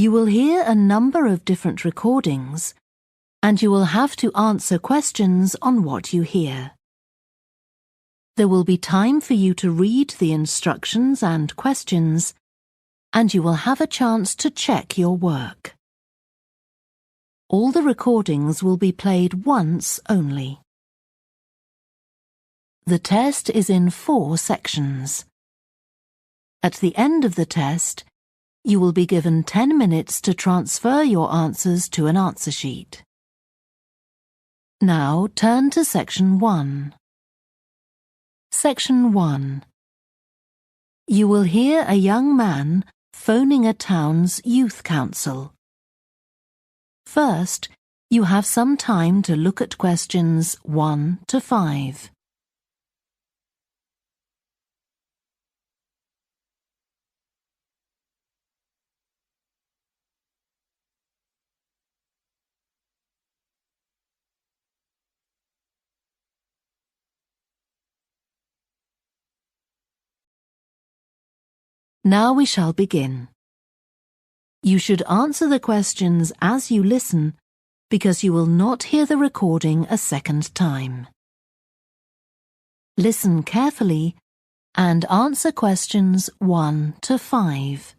You will hear a number of different recordings, and you will have to answer questions on what you hear. There will be time for you to read the instructions and questions, and you will have a chance to check your work. All the recordings will be played once only. The test is in 4 sections. At the end of the test, you will be given 10 minutes to transfer your answers to an answer sheet. Now turn to Section 1. Section 1. You will hear a young man phoning a town's youth council. First, you have some time to look at questions 1 to 5. Now we shall begin. You should answer the questions as you listen, because you will not hear the recording a second time. Listen carefully and answer questions 1 to 5.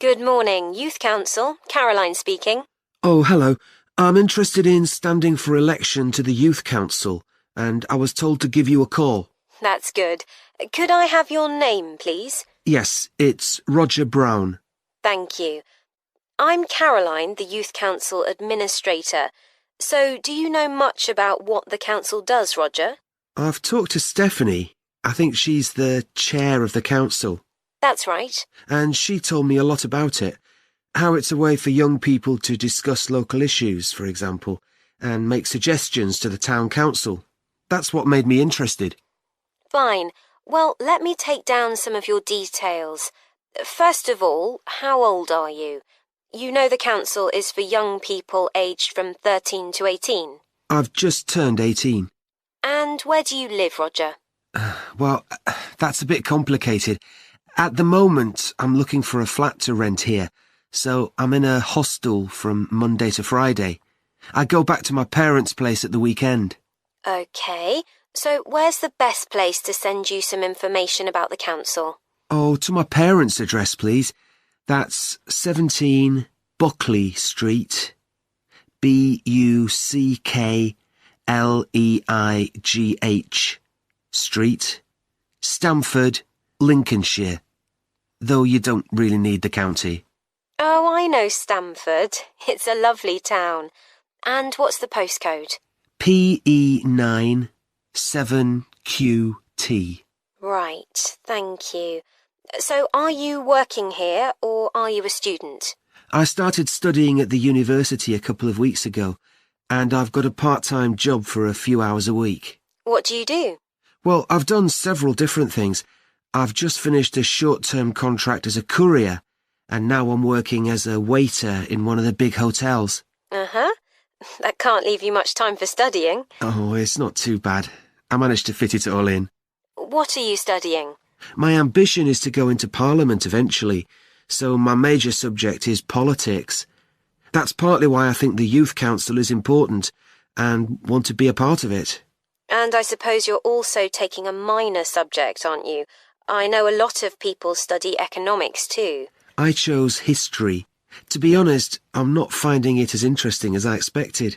Good morning, Youth Council. Caroline speaking. Oh, hello. I'm interested in standing for election to the Youth Council, and I was told to give you a call. That's good. Could I have your name, please? Yes, it's Roger Brown. Thank you. I'm Caroline, the Youth Council Administrator. So, do you know much about what the council does, Roger? I've talked to Stephanie. I think she's the chair of the council. That's right. And she told me a lot about it. How it's a way for young people to discuss local issues, for example, and make suggestions to the town council. That's what made me interested. Fine. Well, let me take down some of your details. First of all, how old are you? You know the council is for young people aged from 13 to 18. I've just turned 18. And where do you live, Roger? Well, that's a bit complicated. At the moment, I'm looking for a flat to rent here, so I'm in a hostel from Monday to Friday. I go back to my parents' place at the weekend. OK. So where's the best place to send you some information about the council? Oh, to my parents' address, please. That's 17 Buckley Street, Buckleigh Street, Stamford, Lincolnshire. Though you don't really need the county. Oh, I know Stamford. It's a lovely town. And what's the postcode? PE9 7QT. Right, thank you. So are you working here or are you a student? I started studying at the university a couple of weeks ago, and I've got a part-time job for a few hours a week. What do you do? Well, I've done several different things. I've just finished a short-term contract as a courier, and now I'm working as a waiter in one of the big hotels. Uh-huh. That can't leave you much time for studying. Oh, it's not too bad. I managed to fit it all in. What are you studying? My ambition is to go into Parliament eventually, so my major subject is politics. That's partly why I think the Youth Council is important and want to be a part of it. And I suppose you're also taking a minor subject, aren't you? I know a lot of people study economics too. I chose history. To be honest, I'm not finding it as interesting as I expected.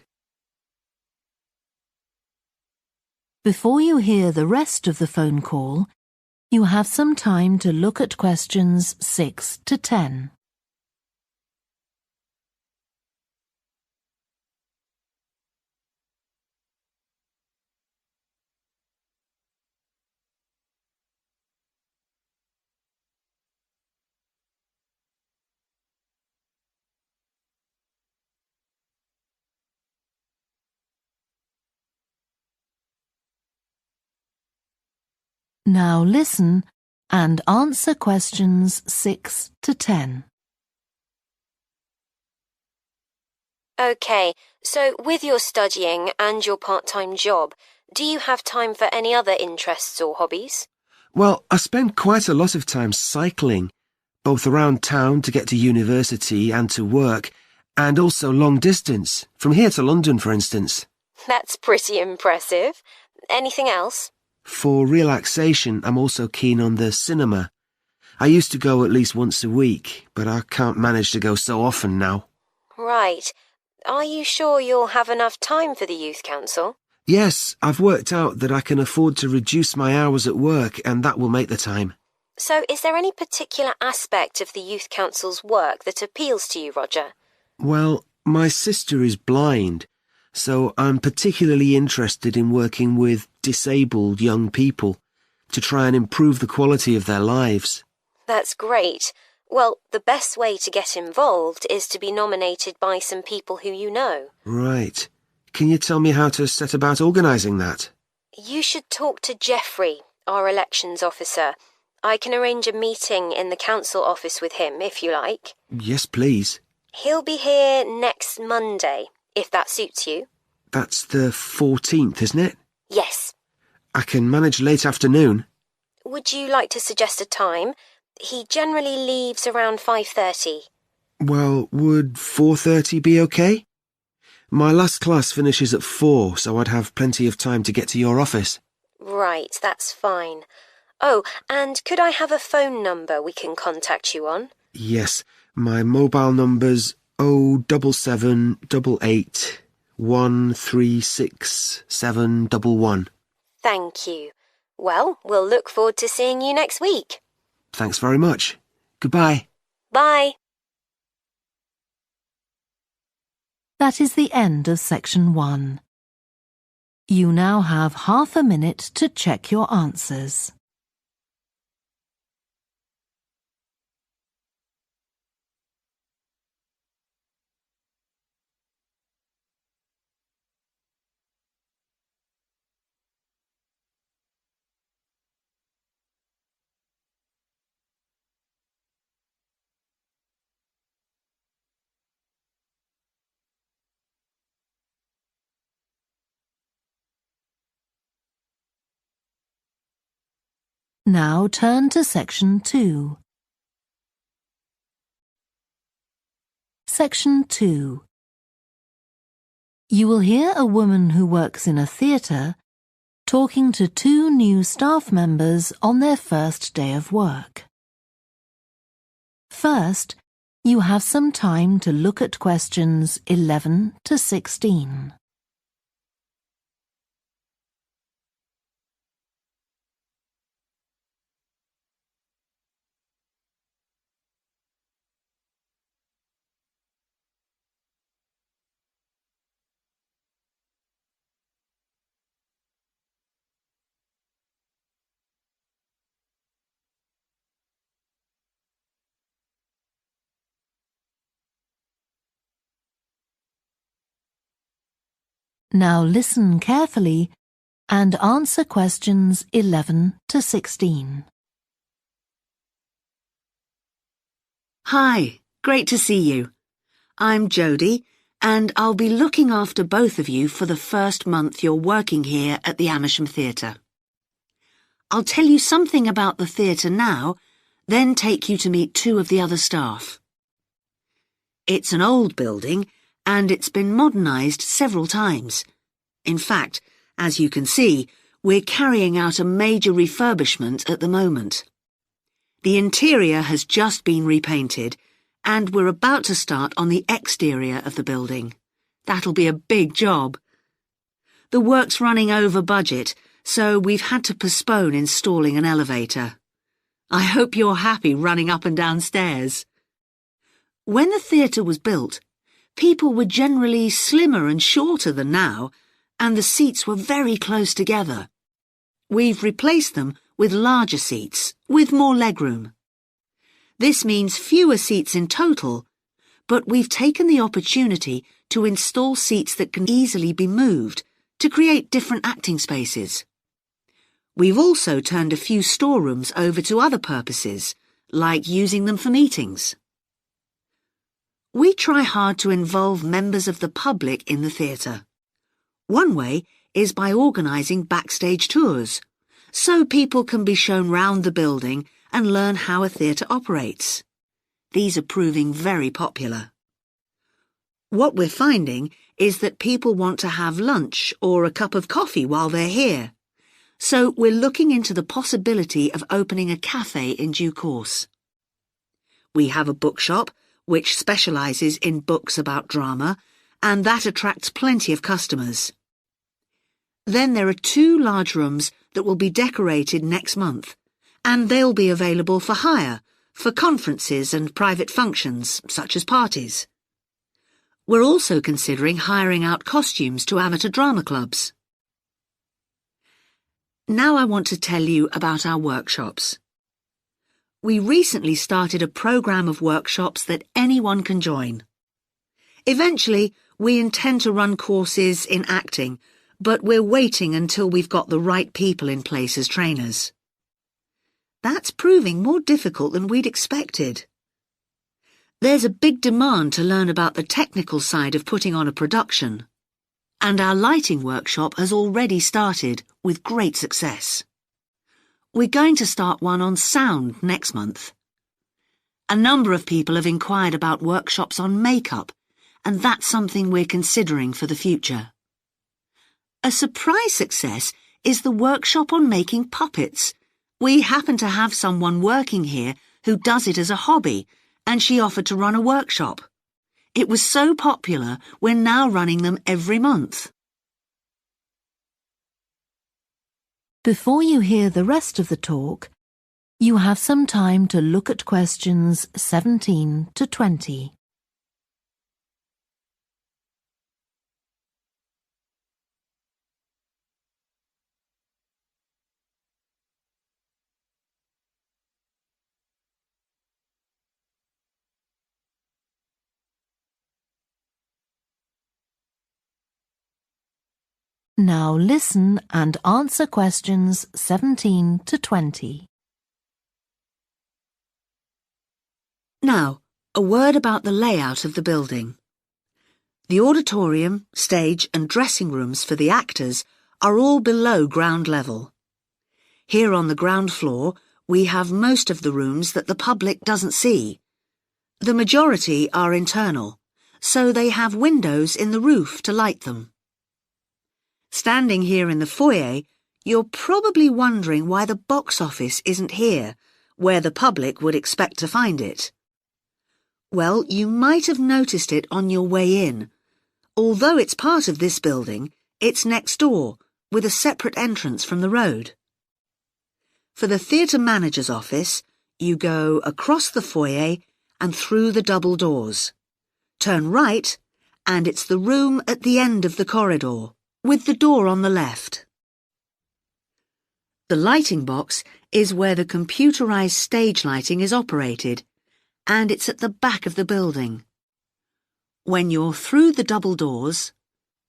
Before you hear the rest of the phone call, you have some time to look at questions 6 to 10. Now listen and answer questions 6 to 10. OK, so with your studying and your part-time job, do you have time for any other interests or hobbies? Well, I spend quite a lot of time cycling. both around town to get to university and to work, and also long distance, from here to London, for instance. That's pretty impressive. Anything else? For relaxation, I'm also keen on the cinema. I used to go at least once a week, but I can't manage to go so often now. Right. Are you sure you'll have enough time for the Youth Council? Yes, I've worked out that I can afford to reduce my hours at work, and that will make the time. So is there any particular aspect of the Youth Council's work that appeals to you, Roger? Well, my sister is blind, so I'm particularly interested in working with disabled young people to try and improve the quality of their lives. That's great. Well, the best way to get involved is to be nominated by some people who you know. Right. Can you tell me how to set about organising that? You should talk to Jeffrey, our elections officer. I can arrange a meeting in the council office with him, if you like. Yes, please. He'll be here next Monday, if that suits you. That's the 14th, isn't it? Yes. I can manage late afternoon. Would you like to suggest a time? He generally leaves around 5:30. Well, would 4:30 be okay? My last class finishes at 4, so I'd have plenty of time to get to your office. Right, that's fine. Oh, and could I have a phone number we can contact you on? Yes, my mobile number's 07788 136711. Thank you. Well, we'll look forward to seeing you next week. Thanks very much. Goodbye. Bye. That is the end of section 1. You now have half a minute to check your answers. Now turn to section 2. Section 2. You will hear a woman who works in a theatre talking to 2 new staff members on their first day of work. First, you have some time to look at questions 11 to 16. Now listen carefully and answer questions 11 to 16. Hi, great to see you. I'm Jodie, and I'll be looking after both of you for the first month you're working here at the Amersham Theatre. I'll tell you something about the theatre now, then take you to meet 2 of the other staff. It's an old building, and it's been modernised several times. In fact, as you can see, we're carrying out a major refurbishment at the moment. The interior has just been repainted, and we're about to start on the exterior of the building. That'll be a big job. The work's running over budget, so we've had to postpone installing an elevator. I hope you're happy running up and down stairs. When the theatre was built, people were generally slimmer and shorter than now, and the seats were very close together. We've replaced them with larger seats, with more legroom. This means fewer seats in total, but we've taken the opportunity to install seats that can easily be moved to create different acting spaces. We've also turned a few storerooms over to other purposes, like using them for meetings. We try hard to involve members of the public in the theatre. One way is by organising backstage tours, so people can be shown round the building and learn how a theatre operates. These are proving very popular. What we're finding is that people want to have lunch or a cup of coffee while they're here. So we're looking into the possibility of opening a cafe in due course. We have a bookshop which specialises in books about drama, and that attracts plenty of customers. Then there are 2 large rooms that will be decorated next month, and they'll be available for hire, for conferences and private functions, such as parties. We're also considering hiring out costumes to amateur drama clubs. Now I want to tell you about our workshops. We recently started a programme of workshops that anyone can join. Eventually, we intend to run courses in acting, but we're waiting until we've got the right people in place as trainers. That's proving more difficult than we'd expected. There's a big demand to learn about the technical side of putting on a production, and our lighting workshop has already started with great success. We're going to start one on sound next month. A number of people have inquired about workshops on makeup, and that's something we're considering for the future. A surprise success is the workshop on making puppets. We happen to have someone working here who does it as a hobby, and she offered to run a workshop. It was so popular, we're now running them every month. Before you hear the rest of the talk, you have some time to look at questions 17 to 20. Now listen and answer questions 17 to 20. Now, a word about the layout of the building. The auditorium, stage and dressing rooms for the actors are all below ground level. Here on the ground floor, we have most of the rooms that the public doesn't see. The majority are internal, so they have windows in the roof to light them. Standing here in the foyer, you're probably wondering why the box office isn't here, where the public would expect to find it. Well, you might have noticed it on your way in. Although it's part of this building, it's next door, with a separate entrance from the road. For the theatre manager's office, you go across the foyer and through the double doors. Turn right, and it's the room at the end of the corridor, with the door on the left. The lighting box is where the computerized stage lighting is operated, and it's at the back of the building. When you're through the double doors,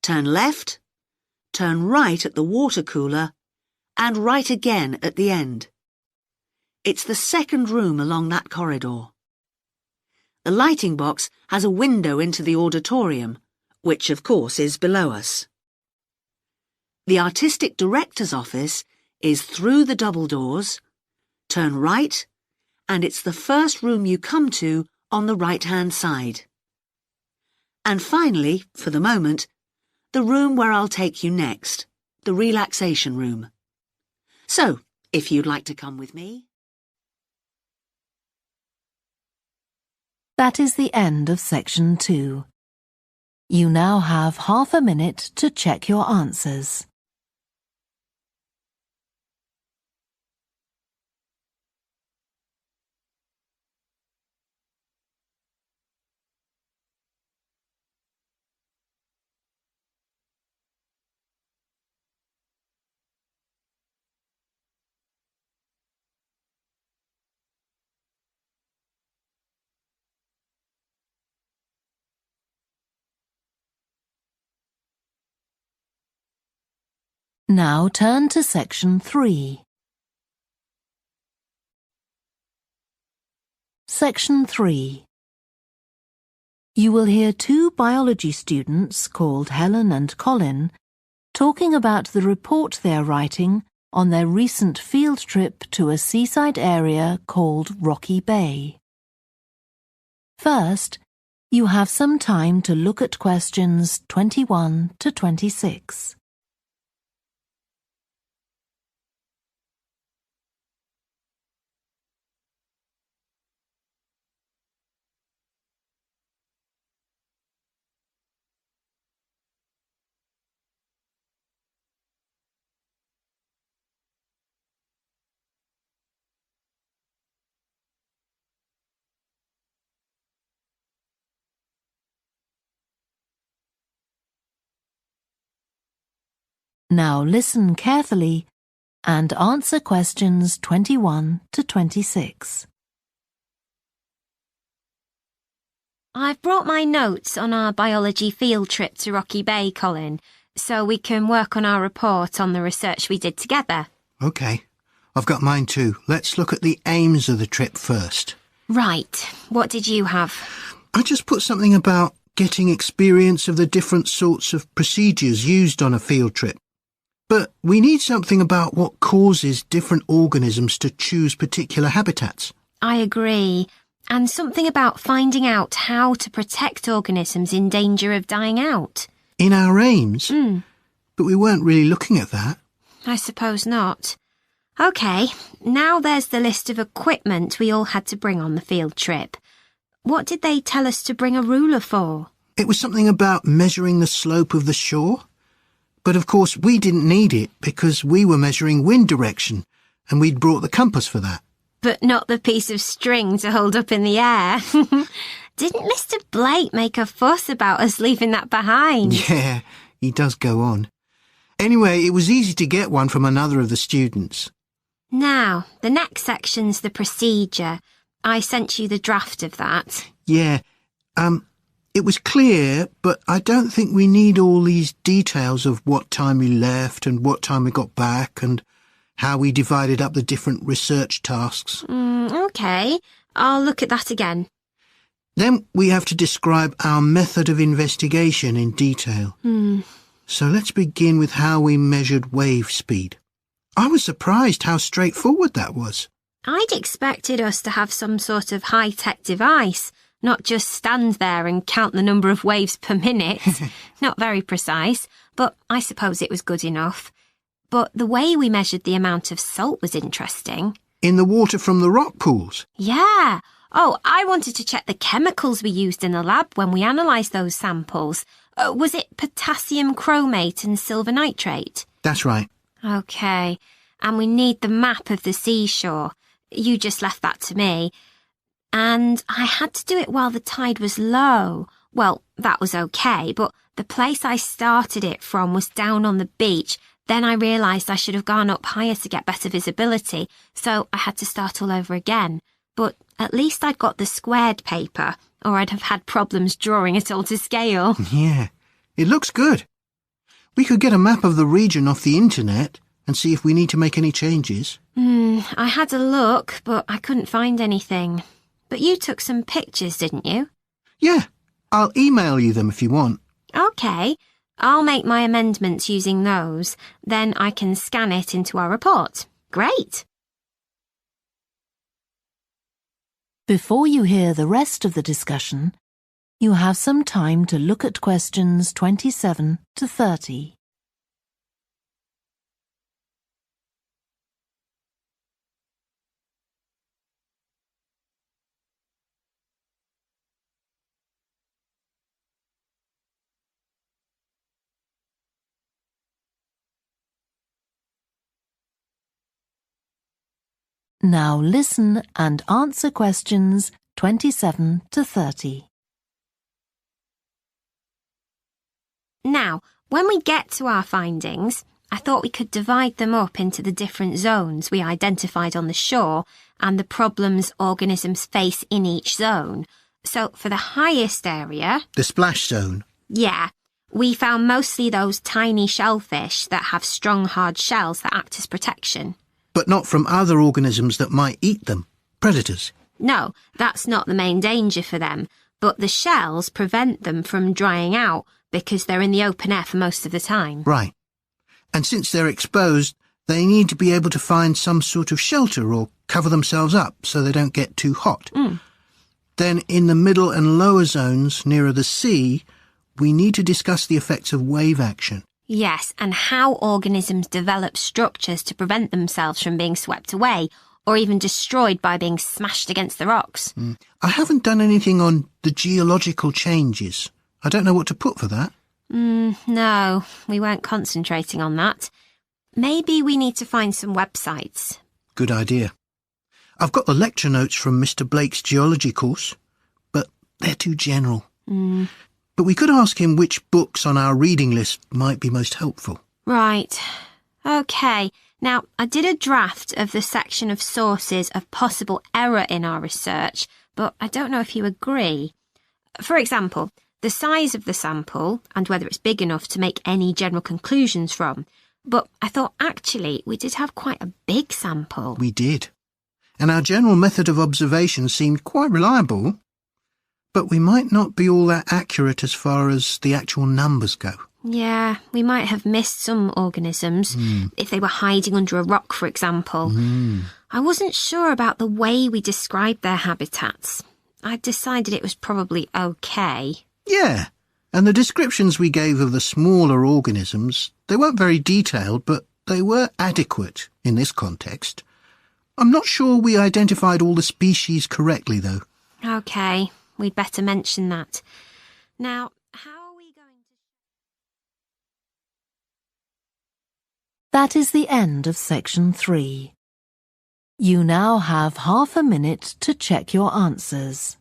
turn left, turn right at the water cooler, and right again at the end. It's the second room along that corridor. The lighting box has a window into the auditorium, which of course is below us. The artistic director's office is through the double doors, turn right, and it's the first room you come to on the right-hand side. And finally, for the moment, the room where I'll take you next, the relaxation room. So, if you'd like to come with me. That is the end of section 2. You now have half a minute to check your answers. Now turn to section 3. Section 3. You will hear 2 biology students called Helen and Colin talking about the report they are writing on their recent field trip to a seaside area called Rocky Bay. First, you have some time to look at questions 21 to 26. Now listen carefully and answer questions 21 to 26. I've brought my notes on our biology field trip to Rocky Bay, Colin, so we can work on our report on the research we did together. OK. I've got mine too. Let's look at the aims of the trip first. Right. What did you have? I just put something about getting experience of the different sorts of procedures used on a field trip. But we need something about what causes different organisms to choose particular habitats. I agree. And something about finding out how to protect organisms in danger of dying out. In our aims? But we weren't really looking at that. I suppose not. OK, now there's the list of equipment we all had to bring on the field trip. What did they tell us to bring a ruler for? It was something about measuring the slope of the shore. But of course we didn't need it because we were measuring wind direction and we'd brought the compass for that. But not the piece of string to hold up in the air. Didn't Mr. Blake make a fuss about us leaving that behind? Yeah, he does go on. Anyway, it was easy to get one from another of the students. Now, the next section's the procedure. I sent you the draft of that. Yeah, it was clear, but I don't think we need all these details of what time we left and what time we got back and how we divided up the different research tasks. OK, I'll look at that again. Then we have to describe our method of investigation in detail. So let's begin with how we measured wave speed. I was surprised how straightforward that was. I'd expected us to have some sort of high-tech device, not just stand there and count the number of waves per minute. Not very precise, but I suppose it was good enough. But the way we measured the amount of salt was interesting. In the water from the rock pools? Yeah. Oh, I wanted to check the chemicals we used in the lab when we analysed those samples. Was it potassium chromate and silver nitrate? That's right. OK. And we need the map of the seashore. You just left that to me. And I had to do it while the tide was low. Well, that was OK, but the place I started it from was down on the beach. Then I realised I should have gone up higher to get better visibility, so I had to start all over again. But at least I'd got the squared paper, or I'd have had problems drawing it all to scale. Yeah, it looks good. We could get a map of the region off the internet and see if we need to make any changes. I had a look, but I couldn't find anything. But you took some pictures, didn't you? Yeah, I'll email you them if you want. OK. I'll make my amendments using those. Then I can scan it into our report. Great. Before you hear the rest of the discussion, you have some time to look at questions 27 to 30. Now listen and answer questions 27 to 30. Now, when we get to our findings, I thought we could divide them up into the different zones we identified on the shore and the problems organisms face in each zone. So for the highest area... The splash zone? Yeah. We found mostly those tiny shellfish that have strong, hard shells that act as protection. But not from other organisms that might eat them, predators. No, that's not the main danger for them, but the shells prevent them from drying out because they're in the open air for most of the time. Right. And since they're exposed, they need to be able to find some sort of shelter or cover themselves up so they don't get too hot. Then in the middle and lower zones, nearer the sea, we need to discuss the effects of wave action. Yes, and how organisms develop structures to prevent themselves from being swept away or even destroyed by being smashed against the rocks. I haven't done anything on the geological changes. I don't know what to put for that. No, we weren't concentrating on that. Maybe we need to find some websites. Good idea. I've got the lecture notes from Mr. Blake's geology course, but they're too general. But we could ask him which books on our reading list might be most helpful. Right. OK. Now, I did a draft of the section of sources of possible error in our research, but I don't know if you agree. For example, the size of the sample and whether it's big enough to make any general conclusions from. But I thought actually we did have quite a big sample. We did. And our general method of observation seemed quite reliable. But we might not be all that accurate as far as the actual numbers go. Yeah, we might have missed some organisms, if they were hiding under a rock, for example. I wasn't sure about the way we described their habitats. I decided it was probably OK. Yeah, and the descriptions we gave of the smaller organisms, they weren't very detailed, but they were adequate in this context. I'm not sure we identified all the species correctly, though. OK, we'd better mention that. Now, how are we going to... That is the end of section 3. You now have half a minute to check your answers.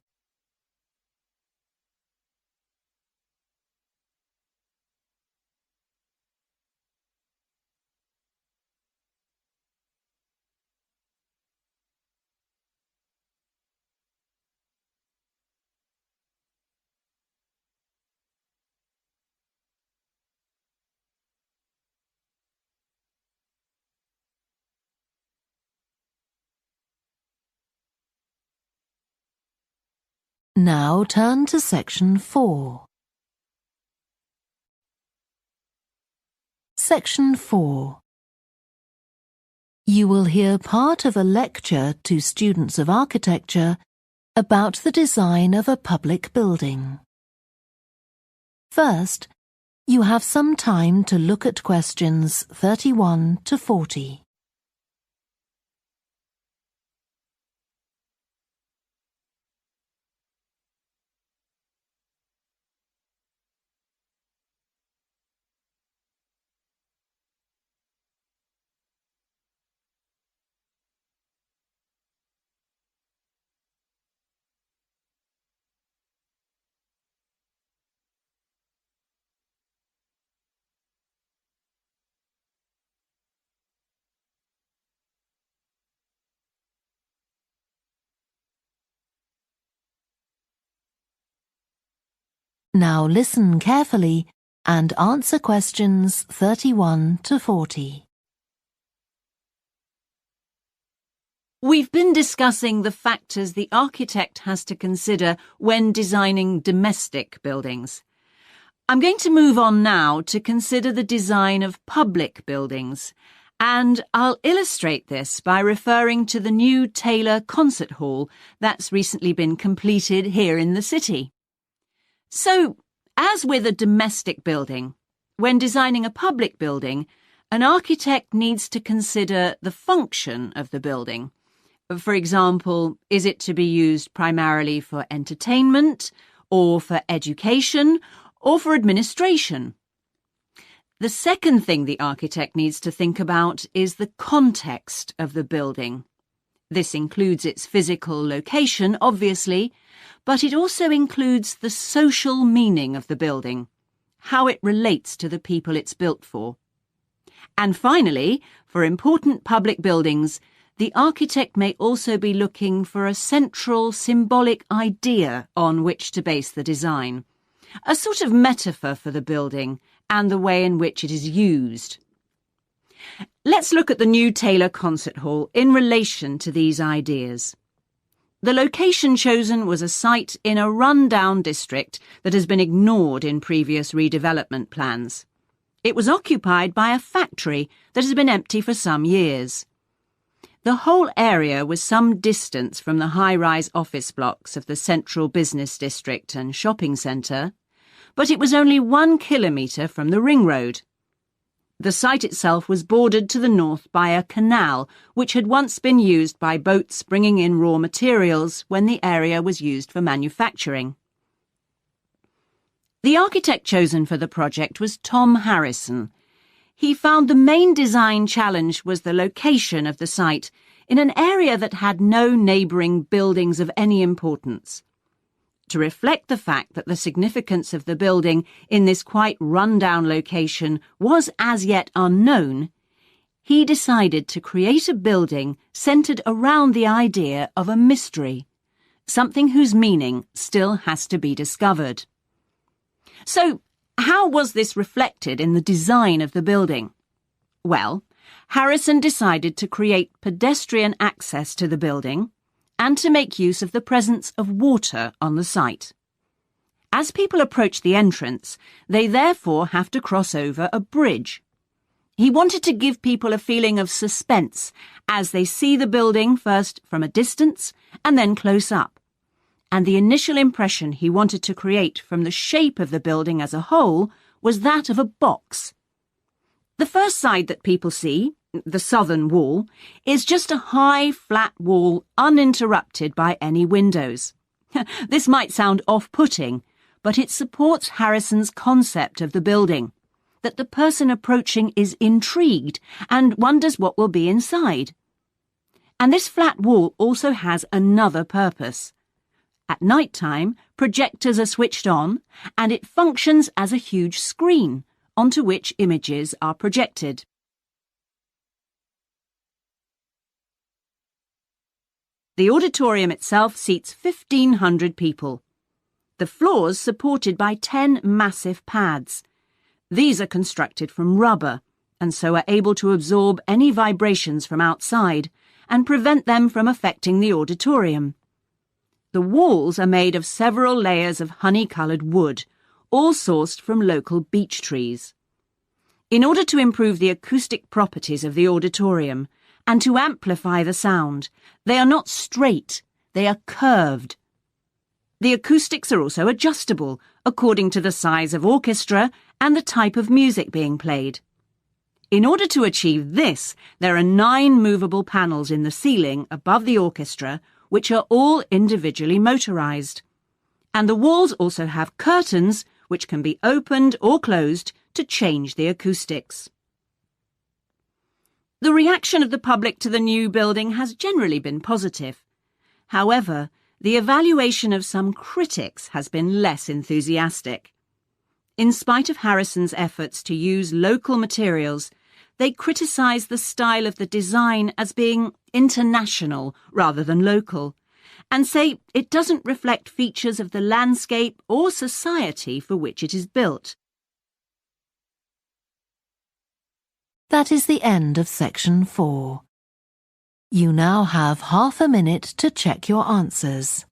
Now turn to section 4. Section 4. You will hear part of a lecture to students of architecture about the design of a public building. First, you have some time to look at questions 31 to 40. Now listen carefully and answer questions 31 to 40. We've been discussing the factors the architect has to consider when designing domestic buildings. I'm going to move on now to consider the design of public buildings, and I'll illustrate this by referring to the new Taylor Concert Hall that's recently been completed here in the city. So, as with a domestic building, when designing a public building, an architect needs to consider the function of the building. For example, is it to be used primarily for entertainment, or for education, or for administration? The second thing the architect needs to think about is the context of the building. This includes its physical location, obviously, but it also includes the social meaning of the building, how it relates to the people it's built for. And finally, for important public buildings, the architect may also be looking for a central symbolic idea on which to base the design, a sort of metaphor for the building and the way in which it is used. Let's look at the new Taylor Concert Hall in relation to these ideas. The location chosen was a site in a run-down district that has been ignored in previous redevelopment plans. It was occupied by a factory that has been empty for some years. The whole area was some distance from the high-rise office blocks of the central business district and shopping centre, but it was only 1 kilometre from the ring road. The site itself was bordered to the north by a canal which had once been used by boats bringing in raw materials when the area was used for manufacturing. The architect chosen for the project was Tom Harrison. He found the main design challenge was the location of the site in an area that had no neighbouring buildings of any importance. To reflect the fact that the significance of the building in this quite run-down location was as yet unknown, he decided to create a building centred around the idea of a mystery, something whose meaning still has to be discovered. So, how was this reflected in the design of the building? Well, Harrison decided to create pedestrian access to the building and to make use of the presence of water on the site. As people approach the entrance, they therefore have to cross over a bridge. He wanted to give people a feeling of suspense as they see the building first from a distance and then close up. And the initial impression he wanted to create from the shape of the building as a whole was that of a box. The first side that people see, the southern wall, is just a high, flat wall uninterrupted by any windows. This might sound off-putting, but it supports Harrison's concept of the building, that the person approaching is intrigued and wonders what will be inside. And this flat wall also has another purpose. At night time, projectors are switched on, and it functions as a huge screen onto which images are projected. The auditorium itself seats 1,500 people. The floors supported by 10 massive pads. These are constructed from rubber and so are able to absorb any vibrations from outside and prevent them from affecting the auditorium. The walls are made of several layers of honey-coloured wood, all sourced from local beech trees. In order to improve the acoustic properties of the auditorium and to amplify the sound, they are not straight, they are curved. The acoustics are also adjustable according to the size of orchestra and the type of music being played. In order to achieve this, there are 9 movable panels in the ceiling above the orchestra, which are all individually motorised. And the walls also have curtains, which can be opened or closed to change the acoustics. The reaction of the public to the new building has generally been positive. However, the evaluation of some critics has been less enthusiastic. In spite of Harrison's efforts to use local materials, they criticise the style of the design as being international rather than local, and say it doesn't reflect features of the landscape or society for which it is built. That is the end of section 4. You now have half a minute to check your answers.